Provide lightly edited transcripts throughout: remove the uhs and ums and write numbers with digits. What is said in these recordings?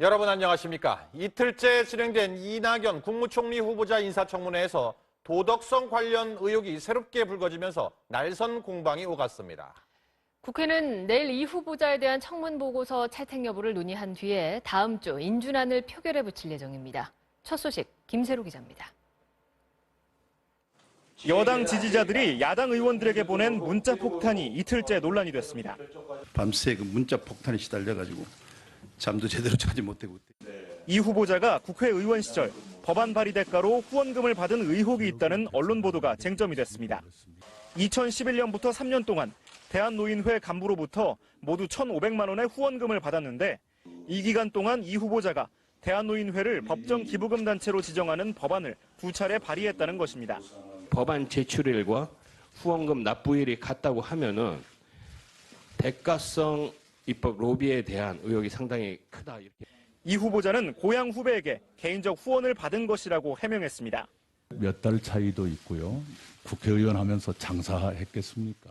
여러분 안녕하십니까? 이틀째 진행된 이낙연 국무총리 후보자 인사청문회에서 도덕성 관련 의혹이 새롭게 불거지면서 날선 공방이 오갔습니다. 국회는 내일 이 후보자에 대한 청문 보고서 채택 여부를 논의한 뒤에 다음 주 인준안을 표결에 붙일 예정입니다. 첫 소식 김세로 기자입니다. 여당 지지자들이 야당 의원들에게 보낸 문자 폭탄이 이틀째 논란이 됐습니다. 밤새 그 문자 폭탄에 시달려가지고 잠도 제대로 자지 못하고. 이 후보자가 국회의원 시절 법안 발의 대가로 후원금을 받은 의혹이 있다는 언론 보도가 쟁점이 됐습니다. 2011년부터 3년 동안 대한노인회 간부로부터 모두 1,500만 원의 후원금을 받았는데 이 기간 동안 이 후보자가 대한노인회를 법정 기부금 단체로 지정하는 법안을 2차례 발의했다는 것입니다. 법안 제출일과 후원금 납부일이 같다고 하면은 대가성 입법 로비에 대한 의혹이 상당히 크다. 이렇게. 이 후보자는 고향 후배에게 개인적 후원을 받은 것이라고 해명했습니다. 몇 달 차이도 있고요. 국회의원 하면서 장사했겠습니까?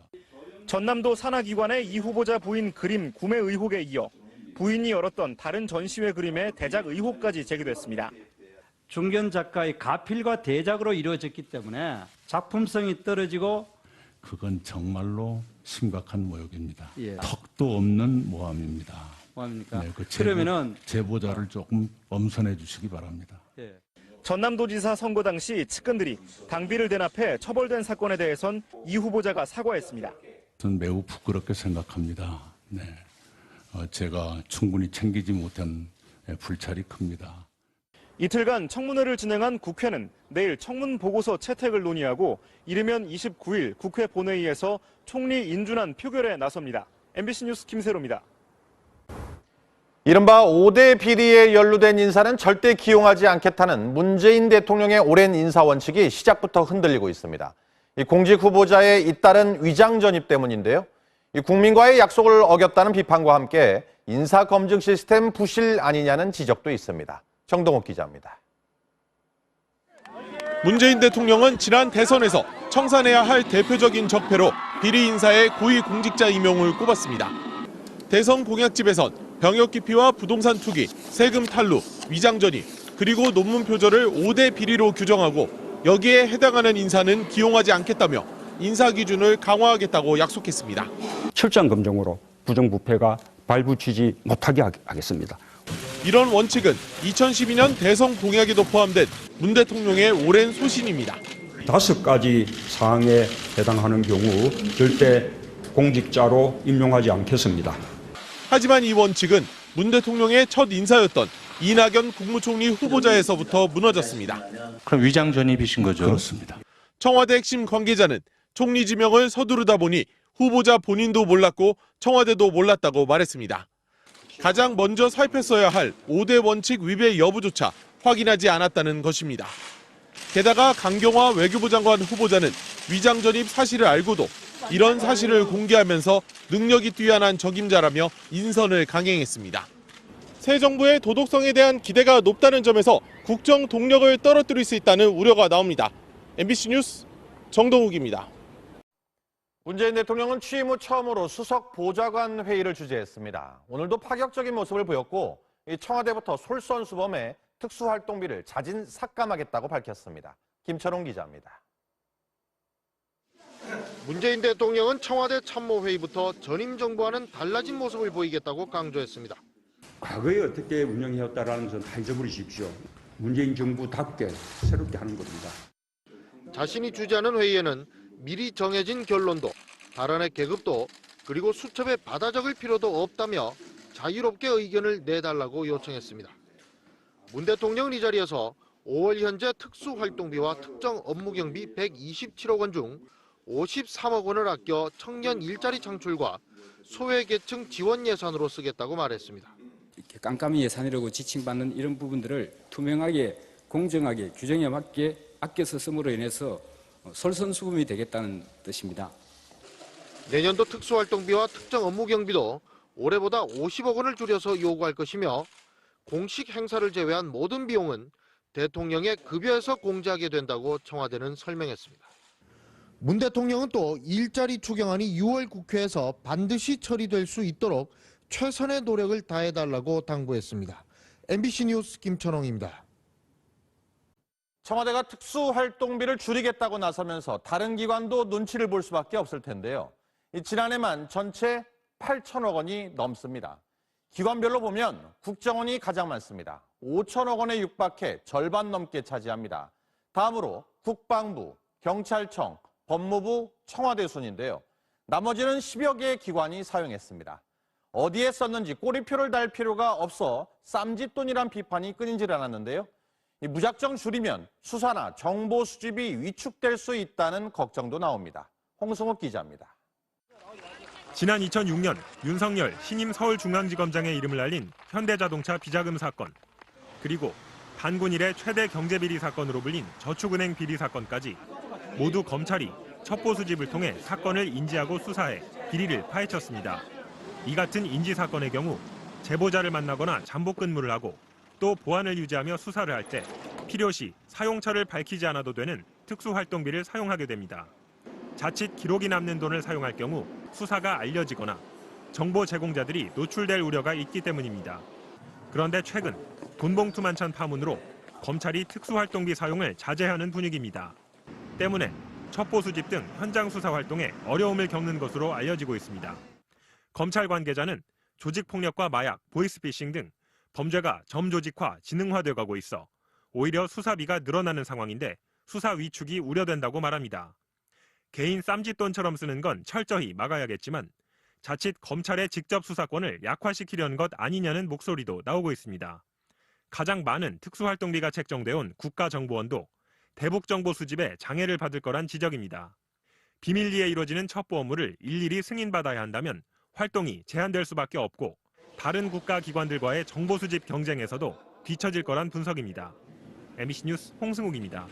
전남도 산하기관의 이 후보자 부인 그림 구매 의혹에 이어 부인이 열었던 다른 전시회 그림의 대작 의혹까지 제기됐습니다. 중견 작가의 가필과 대작으로 이루어졌기 때문에 작품성이 떨어지고 그건 정말로 심각한 모욕입니다. 예. 턱도 없는 모함입니다. 뭐합니까? 네, 그 그러면은 제보자를 조금 엄선해 주시기 바랍니다. 예. 전남도지사 선거 당시 측근들이 당비를 대납해 처벌된 사건에 대해선 이 후보자가 사과했습니다. 저는 매우 부끄럽게 생각합니다. 네, 제가 충분히 챙기지 못한 불찰이 큽니다. 이틀간 청문회를 진행한 국회는 내일 청문 보고서 채택을 논의하고 이르면 29일 국회 본회의에서 총리 인준안 표결에 나섭니다. MBC 뉴스 김세로입니다. 이른바 5대 비리에 연루된 인사는 절대 기용하지 않겠다는 문재인 대통령의 오랜 인사 원칙이 시작부터 흔들리고 있습니다. 이 공직 후보자의 잇따른 위장 전입 때문인데요. 이 국민과의 약속을 어겼다는 비판과 함께 인사 검증 시스템 부실 아니냐는 지적도 있습니다. 정동욱 기자입니다. 문재인 대통령은 지난 대선에서 청산해야 할 대표적인 적폐로 비리 인사의 고위 공직자 임용을 꼽았습니다. 대선 공약집에선 병역 기피와 부동산 투기, 세금 탈루, 위장 전입, 그리고 논문 표절을 5대 비리로 규정하고 여기에 해당하는 인사는 기용하지 않겠다며 인사 기준을 강화하겠다고 약속했습니다. 철저한 검증으로 부정부패가 발붙이지 못하게 하겠습니다. 이런 원칙은 2012년 대선 공약에도 포함된 문 대통령의 오랜 소신입니다. 5가지 사항에 해당하는 경우 절대 공직자로 임용하지 않겠습니다. 하지만 이 원칙은 문 대통령의 첫 인사였던 이낙연 국무총리 후보자에서부터 무너졌습니다. 그럼 위장 전입이신 거죠? 그렇습니다. 청와대 핵심 관계자는 총리 지명을 서두르다 보니 후보자 본인도 몰랐고 청와대도 몰랐다고 말했습니다. 가장 먼저 살폈어야 할 5대 원칙 위배 여부조차 확인하지 않았다는 것입니다. 게다가 강경화 외교부 장관 후보자는 위장 전입 사실을 알고도 이런 사실을 공개하면서 능력이 뛰어난 적임자라며 인선을 강행했습니다. 새 정부의 도덕성에 대한 기대가 높다는 점에서 국정 동력을 떨어뜨릴 수 있다는 우려가 나옵니다. MBC 뉴스 정동욱입니다. 문재인 대통령은 취임 후 처음으로 수석 보좌관 회의를 주재했습니다. 오늘도 파격적인 모습을 보였고 청와대부터 솔선수범해 특수활동비를 자진 삭감하겠다고 밝혔습니다. 김철웅 기자입니다. 문재인 대통령은 청와대 참모회의부터 전임 정부와는 달라진 모습을 보이겠다고 강조했습니다. 과거에 어떻게 운영해왔다라는 것은 다 잊어버리십시오. 문재인 정부답게 새롭게 하는 겁니다. 자신이 주재하는 회의에는 미리 정해진 결론도, 발언의 계급도, 그리고 수첩에 받아 적을 필요도 없다며 자유롭게 의견을 내달라고 요청했습니다. 문 대통령은 이 자리에서 5월 현재 특수활동비와 특정 업무경비 127억 원 중 53억 원을 아껴 청년 일자리 창출과 소외계층 지원 예산으로 쓰겠다고 말했습니다. 이렇게 깜깜이 예산이라고 지칭받는 이런 부분들을 투명하게 공정하게 규정에 맞게 아껴서 쓰므로 인해서 솔선수범이 되겠다는 뜻입니다. 내년도 특수활동비와 특정 업무경비도 올해보다 50억 원을 줄여서 요구할 것이며 공식 행사를 제외한 모든 비용은 대통령의 급여에서 공제하게 된다고 청와대는 설명했습니다. 문 대통령은 또 일자리 추경안이 6월 국회에서 반드시 처리될 수 있도록 최선의 노력을 다해달라고 당부했습니다. MBC 뉴스 김천홍입니다. 청와대가 특수활동비를 줄이겠다고 나서면서 다른 기관도 눈치를 볼 수밖에 없을 텐데요. 지난해만 전체 8천억 원이 넘습니다. 기관별로 보면 국정원이 가장 많습니다. 5천억 원에 육박해 절반 넘게 차지합니다. 다음으로 국방부, 경찰청, 법무부, 청와대 순인데요. 나머지는 10여 개의 기관이 사용했습니다. 어디에 썼는지 꼬리표를 달 필요가 없어 쌈짓돈이란 비판이 끊이질 않았는데요. 무작정 줄이면 수사나 정보 수집이 위축될 수 있다는 걱정도 나옵니다. 홍승욱 기자입니다. 지난 2006년 윤석열 신임 서울중앙지검장의 이름을 알린 현대자동차 비자금 사건, 그리고 반군 이래 최대 경제비리 사건으로 불린 저축은행 비리 사건까지 모두 검찰이 첩보 수집을 통해 사건을 인지하고 수사해 비리를 파헤쳤습니다. 이 같은 인지 사건의 경우 제보자를 만나거나 잠복 근무를 하고 또 보안을 유지하며 수사를 할 때 필요시 사용처를 밝히지 않아도 되는 특수활동비를 사용하게 됩니다. 자칫 기록이 남는 돈을 사용할 경우 수사가 알려지거나 정보 제공자들이 노출될 우려가 있기 때문입니다. 그런데 최근 돈봉투만찬 파문으로 검찰이 특수활동비 사용을 자제하는 분위기입니다. 때문에 첩보 수집 등 현장 수사 활동에 어려움을 겪는 것으로 알려지고 있습니다. 검찰 관계자는 조직폭력과 마약, 보이스피싱 등 범죄가 점조직화, 지능화되어 가고 있어 오히려 수사비가 늘어나는 상황인데 수사 위축이 우려된다고 말합니다. 개인 쌈짓돈처럼 쓰는 건 철저히 막아야겠지만 자칫 검찰의 직접 수사권을 약화시키려는 것 아니냐는 목소리도 나오고 있습니다. 가장 많은 특수활동비가 책정돼 온 국가정보원도 대북 정보 수집에 장애를 받을 거란 지적입니다. 비밀리에 이루어지는 첩보 업무를 일일이 승인받아야 한다면 활동이 제한될 수밖에 없고 다른 국가기관들과의 정보 수집 경쟁에서도 뒤처질 거란 분석입니다. MBC 뉴스 홍승욱입니다.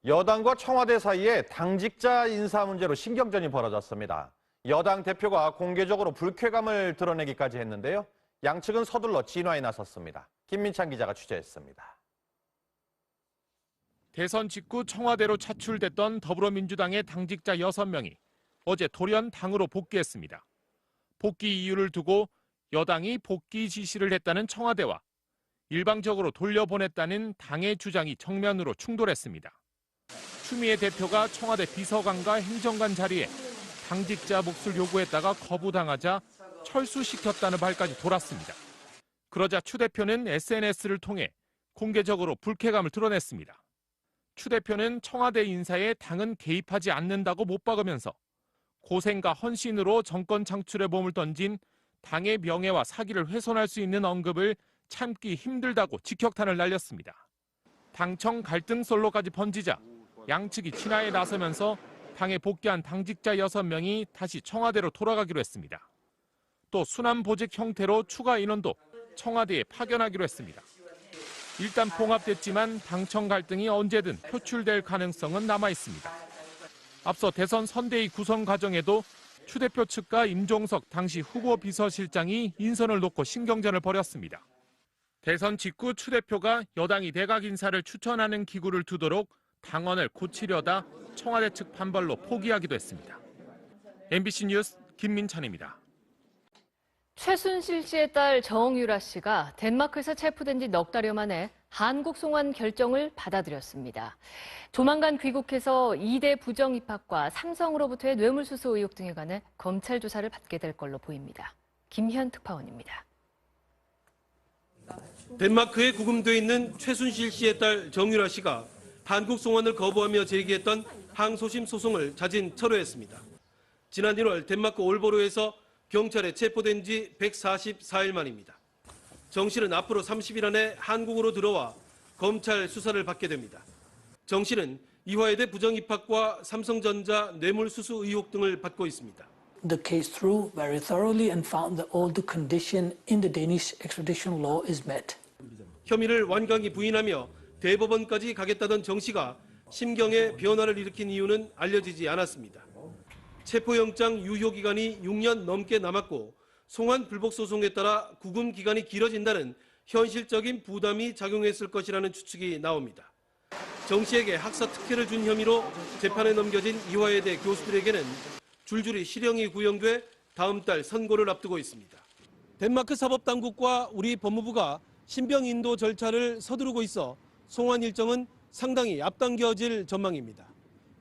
여당과 청와대 사이에 당직자 인사 문제로 신경전이 벌어졌습니다. 여당 대표가 공개적으로 불쾌감을 드러내기까지 했는데요. 양측은 서둘러 진화에 나섰습니다. 김민찬 기자가 취재했습니다. 대선 직후 청와대로 차출됐던 더불어민주당의 당직자 6명이 어제 돌연 당으로 복귀했습니다. 복귀 이유를 두고 여당이 복귀 지시를 했다는 청와대와 일방적으로 돌려보냈다는 당의 주장이 정면으로 충돌했습니다. 추미애 대표가 청와대 비서관과 행정관 자리에 당직자 몫을 요구했다가 거부당하자 철수시켰다는 말까지 돌았습니다. 그러자 추 대표는 SNS를 통해 공개적으로 불쾌감을 드러냈습니다. 추 대표는 청와대 인사에 당은 개입하지 않는다고 못 박으면서 고생과 헌신으로 정권 창출에 몸을 던진 당의 명예와 사기를 훼손할 수 있는 언급을 참기 힘들다고 직격탄을 날렸습니다. 당청 갈등설로까지 번지자 양측이 친화에 나서면서 당에 복귀한 당직자 6명이 다시 청와대로 돌아가기로 했습니다. 또 순환보직 형태로 추가 인원도 청와대에 파견하기로 했습니다. 일단 봉합됐지만 당청 갈등이 언제든 표출될 가능성은 남아 있습니다. 앞서 대선 선대위 구성 과정에도 추 대표 측과 임종석 당시 후보 비서실장이 인선을 놓고 신경전을 벌였습니다. 대선 직후 추 대표가 여당이 내각 인사를 추천하는 기구를 두도록 당원을 고치려다 청와대 측 반발로 포기하기도 했습니다. MBC 뉴스 김민찬입니다. 최순실 씨의 딸 정유라 씨가 덴마크에서 체포된 지 넉 달여 만에 한국 송환 결정을 받아들였습니다. 조만간 귀국해서 2대 부정 입학과 삼성으로부터의 뇌물수수 의혹 등에 관해 검찰 조사를 받게 될 걸로 보입니다. 김현 특파원입니다. 덴마크에 구금돼 있는 최순실 씨의 딸 정유라 씨가 한국 송환을 거부하며 제기했던 항소심 소송을 자진 철회했습니다. 지난 1월 덴마크 올보로에서 경찰에 체포된 지 144일 만입니다. 정 씨는 앞으로 30일 안에 한국으로 들어와 검찰 수사를 받게 됩니다. 정 씨는 이화여대 부정입학과 삼성전자 뇌물수수 의혹 등을 받고 있습니다. The case through very thoroughly and found that all the condition in the Danish extradition law is met. 혐의를 완강히 부인하며 대법원까지 가겠다던 정 씨가 심경의 변화를 일으킨 이유는 알려지지 않았습니다. 체포영장 유효기간이 6년 넘게 남았고 송환 불복 소송에 따라 구금 기간이 길어진다는 현실적인 부담이 작용했을 것이라는 추측이 나옵니다. 정 씨에게 학사 특혜를 준 혐의로 재판에 넘겨진 이화여대 교수들에게는 줄줄이 실형이 구형돼 다음 달 선고를 앞두고 있습니다. 덴마크 사법당국과 우리 법무부가 신병 인도 절차를 서두르고 있어 송환 일정은 상당히 앞당겨질 전망입니다.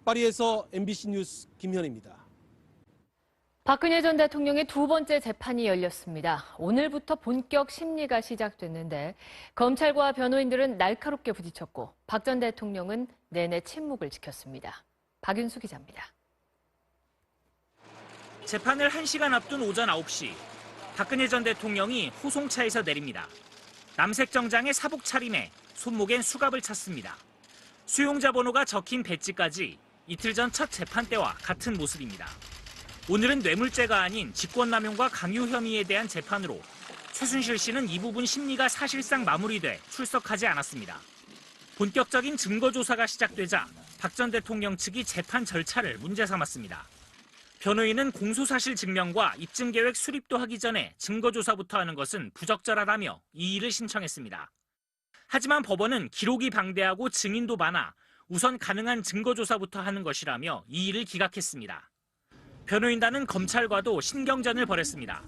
파리에서 MBC 뉴스 김현입니다. 박근혜 전 대통령의 두 번째 재판이 열렸습니다. 오늘부터 본격 심리가 시작됐는데 검찰과 변호인들은 날카롭게 부딪혔고 박 전 대통령은 내내 침묵을 지켰습니다. 박윤수 기자입니다. 재판을 1시간 앞둔 오전 9시, 박근혜 전 대통령이 호송차에서 내립니다. 남색 정장에 사복 차림에 손목엔 수갑을 찼습니다. 수용자 번호가 적힌 배지까지 이틀 전 첫 재판 때와 같은 모습입니다. 오늘은 뇌물죄가 아닌 직권남용과 강요 혐의에 대한 재판으로 최순실 씨는 이 부분 심리가 사실상 마무리돼 출석하지 않았습니다. 본격적인 증거조사가 시작되자 박 전 대통령 측이 재판 절차를 문제 삼았습니다. 변호인은 공소사실 증명과 입증계획 수립도 하기 전에 증거조사부터 하는 것은 부적절하다며 이의를 신청했습니다. 하지만 법원은 기록이 방대하고 증인도 많아 우선 가능한 증거조사부터 하는 것이라며 이의를 기각했습니다. 변호인단은 검찰과도 신경전을 벌였습니다.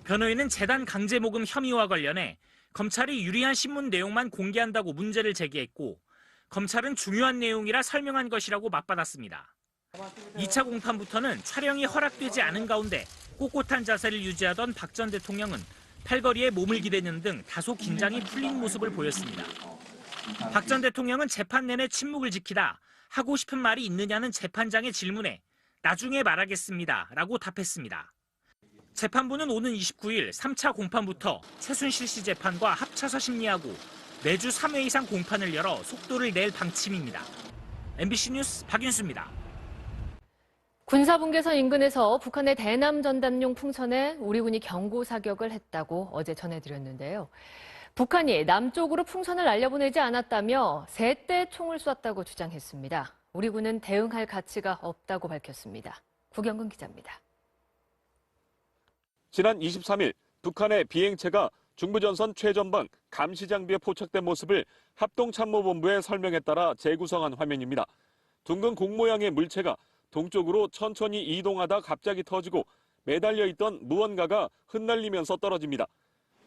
변호인은 재단 강제모금 혐의와 관련해 검찰이 유리한 신문 내용만 공개한다고 문제를 제기했고 검찰은 중요한 내용이라 설명한 것이라고 맞받았습니다. 2차 공판부터는 촬영이 허락되지 않은 가운데 꼿꼿한 자세를 유지하던 박 전 대통령은 팔걸이에 몸을 기대는 등 다소 긴장이 풀린 모습을 보였습니다. 박 전 대통령은 재판 내내 침묵을 지키다 하고 싶은 말이 있느냐는 재판장의 질문에 나중에 말하겠습니다 라고 답했습니다. 재판부는 오는 29일 3차 공판부터 최순실 씨 재판과 합쳐서 심리하고 매주 3회 이상 공판을 열어 속도를 낼 방침입니다. MBC 뉴스 박윤수입니다. 군사분계선 인근에서 북한의 대남 전단용 풍선에 우리 군이 경고 사격을 했다고 어제 전해드렸는데요. 북한이 남쪽으로 풍선을 날려보내지 않았다며 3대 총을 쐈다고 주장했습니다. 우리 군은 대응할 가치가 없다고 밝혔습니다. 구경근 기자입니다. 지난 23일 북한의 비행체가 중부전선 최전방 감시장비에 포착된 모습을 합동참모본부의 설명에 따라 재구성한 화면입니다. 둥근 공 모양의 물체가 동쪽으로 천천히 이동하다 갑자기 터지고 매달려 있던 무언가가 흩날리면서 떨어집니다.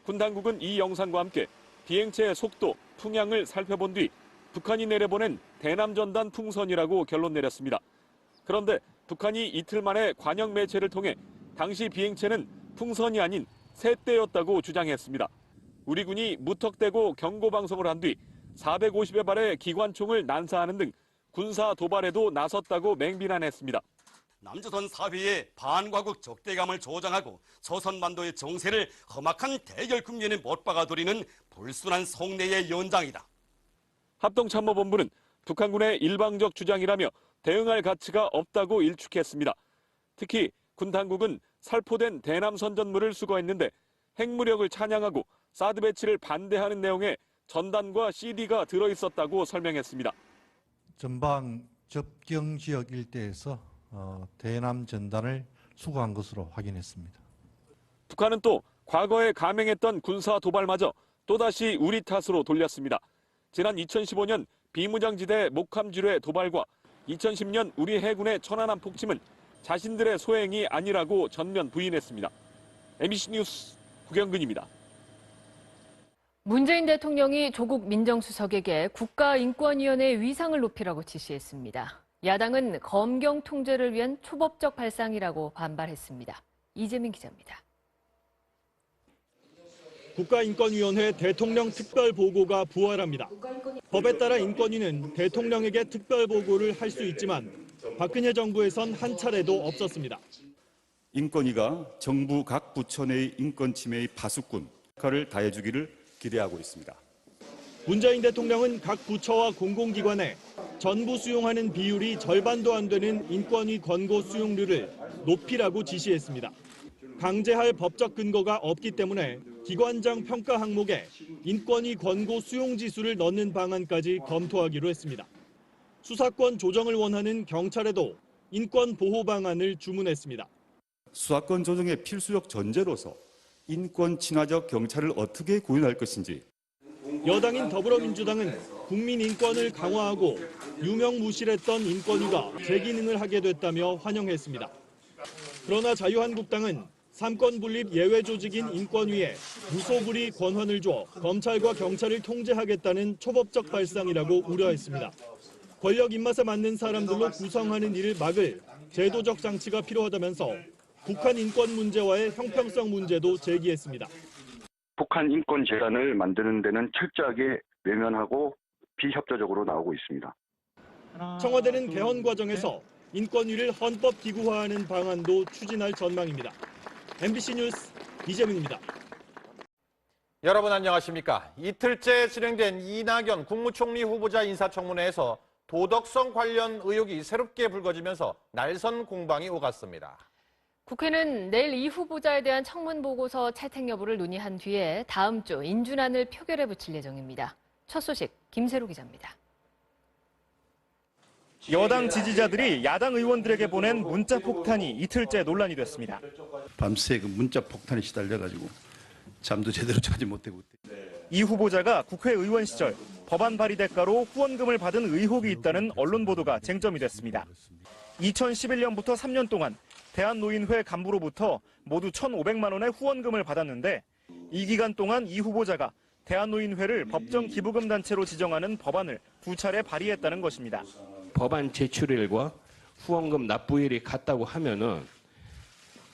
군 당국은 이 영상과 함께 비행체의 속도, 풍향을 살펴본 뒤 북한이 내려보낸 대남전단 풍선이라고 결론 내렸습니다. 그런데 북한이 이틀 만에 관영 매체를 통해 당시 비행체는 풍선이 아닌 새떼였다고 주장했습니다. 우리 군이 무턱대고 경고 방송을 한 뒤 450여 발의 기관총을 난사하는 등 군사 도발에도 나섰다고 맹비난했습니다. 남조선 사회의 반과국 적대감을 조장하고 조선반도의 정세를 험악한 대결 국면에 못 박아들이는 불순한 속내의 연장이다. 합동참모본부는 북한군의 일방적 주장이라며 대응할 가치가 없다고 일축했습니다. 특히 군 당국은 살포된 대남 선전물을 수거했는데 핵무력을 찬양하고 사드 배치를 반대하는 내용의 전단과 CD가 들어있었다고 설명했습니다. 전방 접경 지역 일대에서 대남 전단을 수거한 것으로 확인했습니다. 북한은 또 과거에 감행했던 군사 도발마저 또다시 우리 탓으로 돌렸습니다. 지난 2015년 비무장지대 목함지뢰 도발과 2010년 우리 해군의 천안함 폭침은 자신들의 소행이 아니라고 전면 부인했습니다. MBC 뉴스 구경근입니다. 문재인 대통령이 조국 민정수석에게 국가인권위원회의 위상을 높이라고 지시했습니다. 야당은 검경 통제를 위한 초법적 발상이라고 반발했습니다. 이재민 기자입니다. 국가인권위원회 대통령 특별보고가 부활합니다. 법에 따라 인권위는 대통령에게 특별보고를 할 수 있지만 박근혜 정부에선 한 차례도 없었습니다. 인권위가 정부 각 부처 내의 인권 침해의 파수꾼 역할을 다해주기를 기대하고 있습니다. 문재인 대통령은 각 부처와 공공기관에 전부 수용하는 비율이 절반도 안 되는 인권위 권고 수용률을 높이라고 지시했습니다. 강제할 법적 근거가 없기 때문에 기관장 평가 항목에 인권위 권고 수용 지수를 넣는 방안까지 검토하기로 했습니다. 수사권 조정을 원하는 경찰에도 인권 보호 방안을 주문했습니다. 수사권 조정의 필수적 전제로서 인권 친화적 경찰을 어떻게 구현할 것인지. 여당인 더불어민주당은 국민 인권을 강화하고 유명무실했던 인권위가 재기능을 하게 됐다며 환영했습니다. 그러나 자유한국당은 삼권 분립 예외 조직인 인권위에 무소불위 권한을 주어 검찰과 경찰을 통제하겠다는 초법적 발상이라고 우려했습니다. 권력 입맛에 맞는 사람들로 구성하는 이를 막을 제도적 장치가 필요하다면서 북한 인권 문제와의 형평성 문제도 제기했습니다. 북한 인권 재단을 만드는 데는 철저하게 외면하고 비협조적으로 나오고 있습니다. 청와대는 개헌 과정에서 인권위를 헌법 기구화하는 방안도 추진할 전망입니다. MBC 뉴스 이재민입니다. 여러분 안녕하십니까? 이틀째 진행된 이낙연 국무총리 후보자 인사청문회에서 도덕성 관련 의혹이 새롭게 불거지면서 날선 공방이 오갔습니다. 국회는 내일 이 후보자에 대한 청문 보고서 채택 여부를 논의한 뒤에 다음 주 인준안을 표결에 붙일 예정입니다. 첫 소식 김세로 기자입니다. 여당 지지자들이 야당 의원들에게 보낸 문자 폭탄이 이틀째 논란이 됐습니다. 밤새 그 문자 폭탄에 시달려가지고 잠도 제대로 자지 못하고. 이 후보자가 국회의원 시절 법안 발의 대가로 후원금을 받은 의혹이 있다는 언론 보도가 쟁점이 됐습니다. 2011년부터 3년 동안 대한노인회 간부로부터 모두 1,500만 원의 후원금을 받았는데 이 기간 동안 이 후보자가 대한노인회를 법정 기부금 단체로 지정하는 법안을 2차례 발의했다는 것입니다. 법안 제출일과 후원금 납부일이 같다고 하면은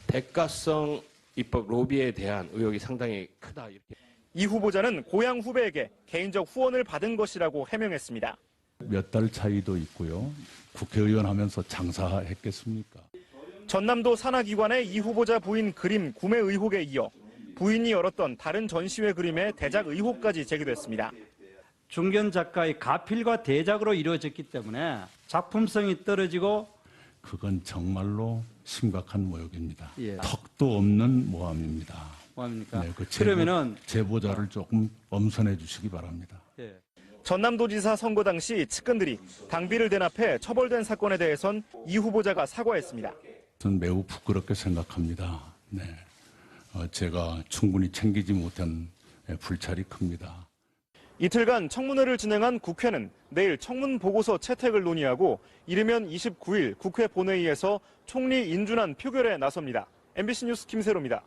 대가성 입법 로비에 대한 의혹이 상당히 크다. 이렇게. 이 후보자는 고향 후배에게 개인적 후원을 받은 것이라고 해명했습니다. 몇 달 차이도 있고요. 국회의원 하면서 장사했겠습니까? 전남도 산하기관의 이 후보자 부인 그림 구매 의혹에 이어 부인이 열었던 다른 전시회 그림의 대작 의혹까지 제기됐습니다. 중견 작가의 가필과 대작으로 이루어졌기 때문에 작품성이 떨어지고 그건 정말로 심각한 모욕입니다. 예. 턱도 없는 모함입니다. 뭐합니까? 네, 그 그러면은 제보자를 조금 엄선해 주시기 바랍니다. 예. 전남도지사 선거 당시 측근들이 당비를 대납해 처벌된 사건에 대해선 이 후보자가 사과했습니다. 저는 매우 부끄럽게 생각합니다. 네, 제가 충분히 챙기지 못한 불찰이 큽니다. 이틀간 청문회를 진행한 국회는 내일 청문 보고서 채택을 논의하고 이르면 29일 국회 본회의에서 총리 인준안 표결에 나섭니다. MBC 뉴스 김세로입니다.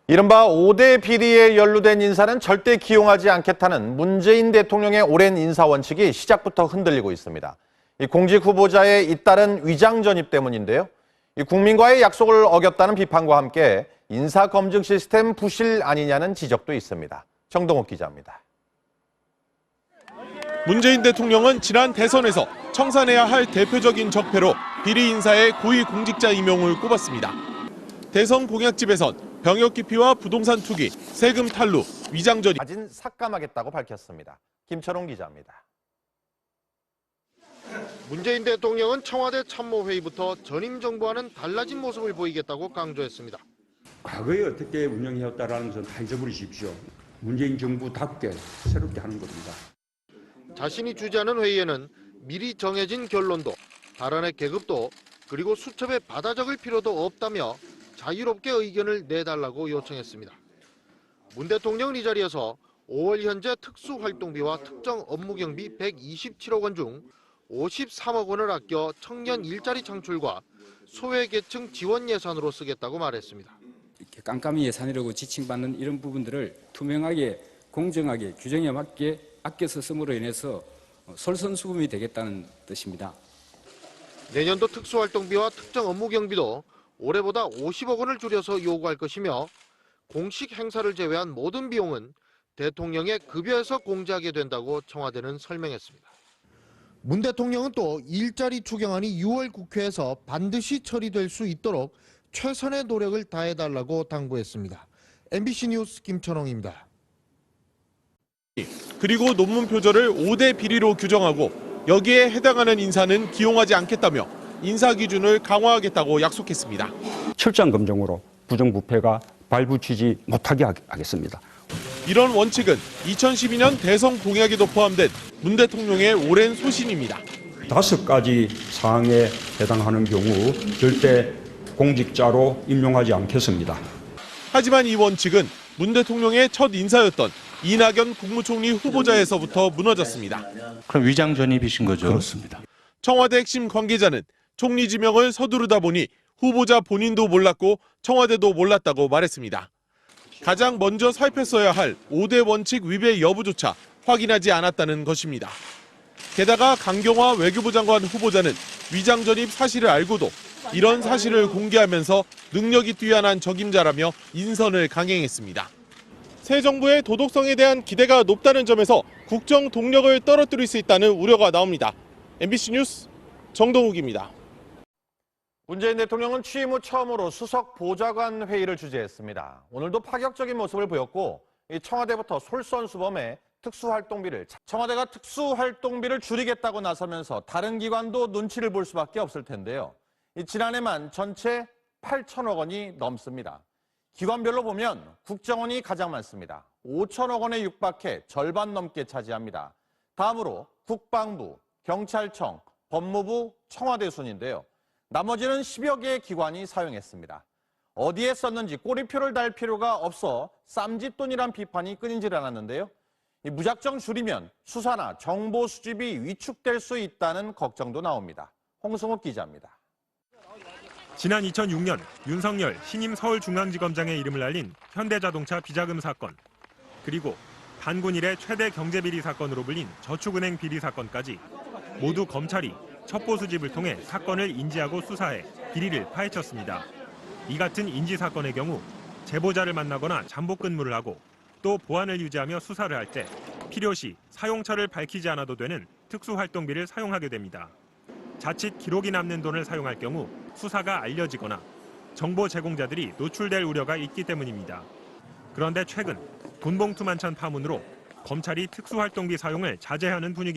이른바 5대 비리에 연루된 인사는 절대 기용하지 않겠다는 문재인 대통령의 오랜 인사 원칙이 시작부터 흔들리고 있습니다. 이 공직 후보자의 잇따른 위장 전입 때문인데요. 이 국민과의 약속을 어겼다는 비판과 함께 인사 검증 시스템 부실 아니냐는 지적도 있습니다. 정동욱 기자입니다. 문재인 대통령은 지난 대선에서 청산해야 할 대표적인 적폐로 비리 인사의 고위공직자 임용을 꼽았습니다. 대선 공약집에선 병역 기피와 부동산 투기, 세금 탈루, 위장 전입 가진 삭감하겠다고 밝혔습니다. 김철웅 기자입니다. 문재인 대통령은 청와대 참모회의부터 전임 정부와는 달라진 모습을 보이겠다고 강조했습니다. 과거에 어떻게 운영해왔다라는 것은 다 잊어버리십시오. 문재인 정부답게 새롭게 하는 겁니다. 자신이 주재하는 회의에는 미리 정해진 결론도, 발언의 계급도, 그리고 수첩에 받아 적을 필요도 없다며 자유롭게 의견을 내달라고 요청했습니다. 문 대통령은 이 자리에서 5월 현재 특수활동비와 특정 업무경비 127억 원 중 53억 원을 아껴 청년 일자리 창출과 소외계층 지원 예산으로 쓰겠다고 말했습니다. 이렇게 깜깜이 예산이라고 지칭받는 이런 부분들을 투명하게 공정하게 규정에 맞게 아껴서 쓰므로 인해서 솔선수범이 되겠다는 뜻입니다. 내년도 특수활동비와 특정 업무경비도 올해보다 50억 원을 줄여서 요구할 것이며 공식 행사를 제외한 모든 비용은 대통령의 급여에서 공제하게 된다고 청와대는 설명했습니다. 문 대통령은 또 일자리 추경안이 6월 국회에서 반드시 처리될 수 있도록 최선의 노력을 다해달라고 당부했습니다. MBC 뉴스 김천홍입니다. 그리고 논문 표절을 5대 비리로 규정하고 여기에 해당하는 인사는 기용하지 않겠다며 인사 기준을 강화하겠다고 약속했습니다. 철저한 검증으로 부정부패가 발붙이지 못하게 하겠습니다. 이런 원칙은 2012년 대선 공약에도 포함된 문 대통령의 오랜 소신입니다. 5가지 사항에 해당하는 경우 절대 공직자로 임용하지 않겠습니다. 하지만 이 원칙은 문 대통령의 첫 인사였던 이낙연 국무총리 후보자에서부터 무너졌습니다. 그럼 위장 전입이신 거죠? 그렇습니다. 청와대 핵심 관계자는 총리 지명을 서두르다 보니 후보자 본인도 몰랐고 청와대도 몰랐다고 말했습니다. 가장 먼저 살폈어야 할 5대 원칙 위배 여부조차 확인하지 않았다는 것입니다. 게다가 강경화 외교부 장관 후보자는 위장 전입 사실을 알고도 이런 사실을 공개하면서 능력이 뛰어난 적임자라며 인선을 강행했습니다. 새 정부의 도덕성에 대한 기대가 높다는 점에서 국정 동력을 떨어뜨릴 수 있다는 우려가 나옵니다. MBC 뉴스 정동욱입니다. 문재인 대통령은 취임 후 처음으로 수석 보좌관 회의를 주재했습니다. 오늘도 파격적인 모습을 보였고 청와대부터 솔선수범해 청와대가 특수활동비를 줄이겠다고 나서면서 다른 기관도 눈치를 볼 수밖에 없을 텐데요. 지난해만 전체 8천억 원이 넘습니다. 기관별로 보면 국정원이 가장 많습니다. 5천억 원에 육박해 절반 넘게 차지합니다. 다음으로 국방부, 경찰청, 법무부, 청와대 순인데요. 나머지는 10여 개의 기관이 사용했습니다. 어디에 썼는지 꼬리표를 달 필요가 없어 쌈짓돈이란 비판이 끊이질 않았는데요. 무작정 줄이면 수사나 정보 수집이 위축될 수 있다는 걱정도 나옵니다. 홍승욱 기자입니다. 지난 2006년 윤석열 신임 서울중앙지검장의 이름을 날린 현대자동차 비자금 사건, 그리고 반군 이래 최대 경제비리 사건으로 불린 저축은행 비리 사건까지 모두 검찰이 첩보 수집을 통해 사건을 인지하고 수사해 비리를 파헤쳤습니다. 이 같은 인지 사건의 경우 제보자를 만나거나 잠복 근무를 하고 또 보안을 유지하며 수사를 할 때 필요시 사용처를 밝히지 않아도 되는 특수활동비를 사용하게 됩니다. 자칫 기록이 남는 돈을 사용할 경우 수사가 알려지거나 정보 제공자들이 노출될 우려가 있기 때문입니다. 그런데 최근 돈봉투 만찬 파문으로 검찰이 특수활동비 사용을 자제하는 분위기